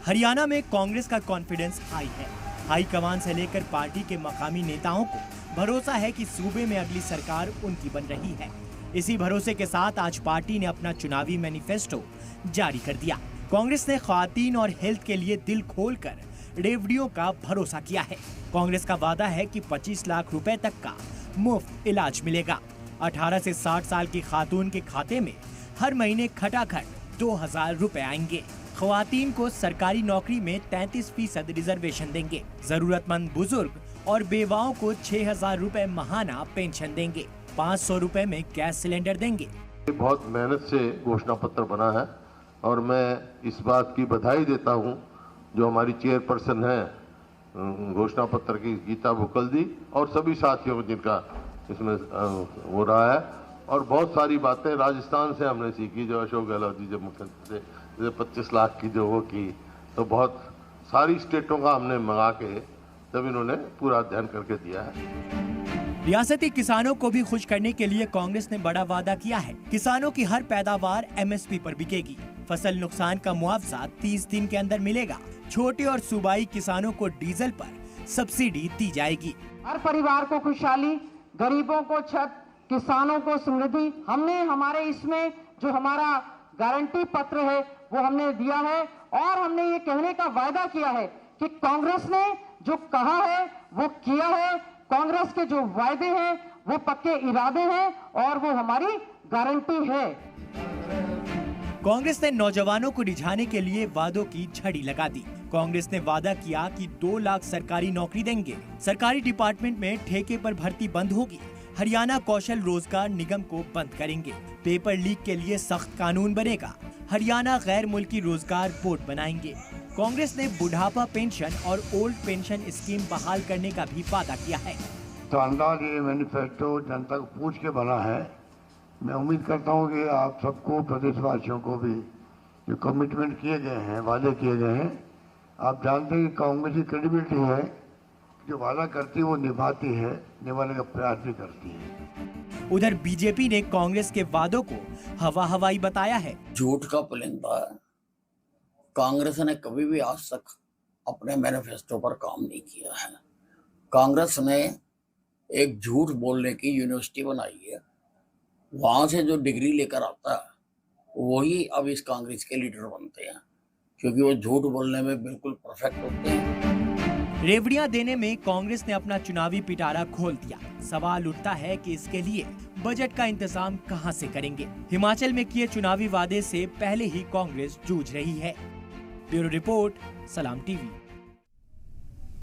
हरियाणा में कांग्रेस का confidence high है। हाईकमान से लेकर पार्टी के मकामी नेताओं को भरोसा है कि सूबे में अगली सरकार उनकी बन रही है। इसी भरोसे के साथ आज पार्टी ने अपना चुनावी मैनिफेस्टो जारी कर दिया। कांग्रेस ने ख्वातीन और हेल्थ के लिए दिल खोलकर रेवड़ियों का भरोसा किया है। कांग्रेस का वादा है कि 25 लाख रुपए तक का मुफ्त इलाज मिलेगा। 18 से 60 साल की खातून के खाते में हर महीने खटाखट 2000 रुपए आएंगे। ख्वातीन को सरकारी नौकरी में 33% रिजर्वेशन देंगे। जरूरतमंद बुजुर्ग और बेवाओं को 6000 रुपए महाना पेंशन देंगे। 500 रुपए में गैस सिलेंडर देंगे। बहुत मेहनत से घोषणा पत्र बना है और मैं इस बात की बधाई देता हूं जो हमारी चेयरपर्सन है घोषणा पत्र की, गीता बुकल्दी, और सभी साथियों को जिनका इसमें हो रहा है। और बहुत सारी बातें राजस्थान से हमने सीखी, जो अशोक गहलोत जी जब मुख्यमंत्री थे 25 लाख की जो वो की, तो बहुत सारी स्टेटों का हमने मंगा के तब इन्होंने पूरा अध्ययन करके दिया है। रियासती किसानों को भी खुश करने के लिए कांग्रेस ने बड़ा वादा किया है। किसानों की हर पैदावार MSP पर बिकेगी। फसल नुकसान का मुआवजा 30 दिन के अंदर मिलेगा। छोटे और सूबाई किसानों को डीजल पर सब्सिडी दी जाएगी। हर परिवार को खुशहाली, गरीबों को छत, किसानों को समृद्धि। हमने हमारे इसमें जो हमारा गारंटी पत्र है वो हमने दिया है और हमने ये कहने का वायदा किया है कि कांग्रेस ने जो कहा है वो किया है। कांग्रेस के जो वायदे हैं वो पक्के इरादे हैं और वो हमारी गारंटी है। कांग्रेस ने नौजवानों को रिझाने के लिए वादों की झड़ी लगा दी। कांग्रेस ने वादा किया कि 2 लाख सरकारी नौकरी देंगे। सरकारी डिपार्टमेंट में ठेके पर भर्ती बंद होगी। हरियाणा कौशल रोजगार निगम को बंद करेंगे। पेपर लीक के लिए सख्त कानून बनेगा। हरियाणा गैर मुल्की रोजगार बोर्ड बनाएंगे। कांग्रेस ने बुढ़ापा पेंशन और ओल्ड पेंशन स्कीम बहाल करने का भी वादा किया है। शानदार ये मैनिफेस्टो जनता को पूछ के बना है। मैं उम्मीद करता हूँ कि आप सबको, प्रदेशवासियों को भी जो कमिटमेंट किए गए हैं, वादे किए गए हैं, आप जानते हैं कि कांग्रेस की क्रेडिबिलिटी है, जो वादा करती है वो निभाती है, निभाने का प्रयास भी करती है। उधर बीजेपी ने कांग्रेस के वादों को हवाई बताया है। झूठ का पुलिंदा है। कांग्रेस ने कभी भी आज तक अपने मैनिफेस्टो पर काम नहीं किया है। कांग्रेस ने एक झूठ बोलने की यूनिवर्सिटी बनाई है। वहां से जो डिग्री लेकर आता है वही अब इस कांग्रेस के लीडर बनते हैं, क्योंकि वो झूठ बोलने में बिल्कुल परफेक्ट होते हैं। रेवड़ियां देने में कांग्रेस ने अपना चुनावी पिटारा खोल दिया। सवाल उठता है कि इसके लिए बजट का इंतजाम कहां से करेंगे। हिमाचल में किए चुनावी वादे से पहले ही कांग्रेस जूझ रही है। ब्यूरो रिपोर्ट, सलाम टीवी।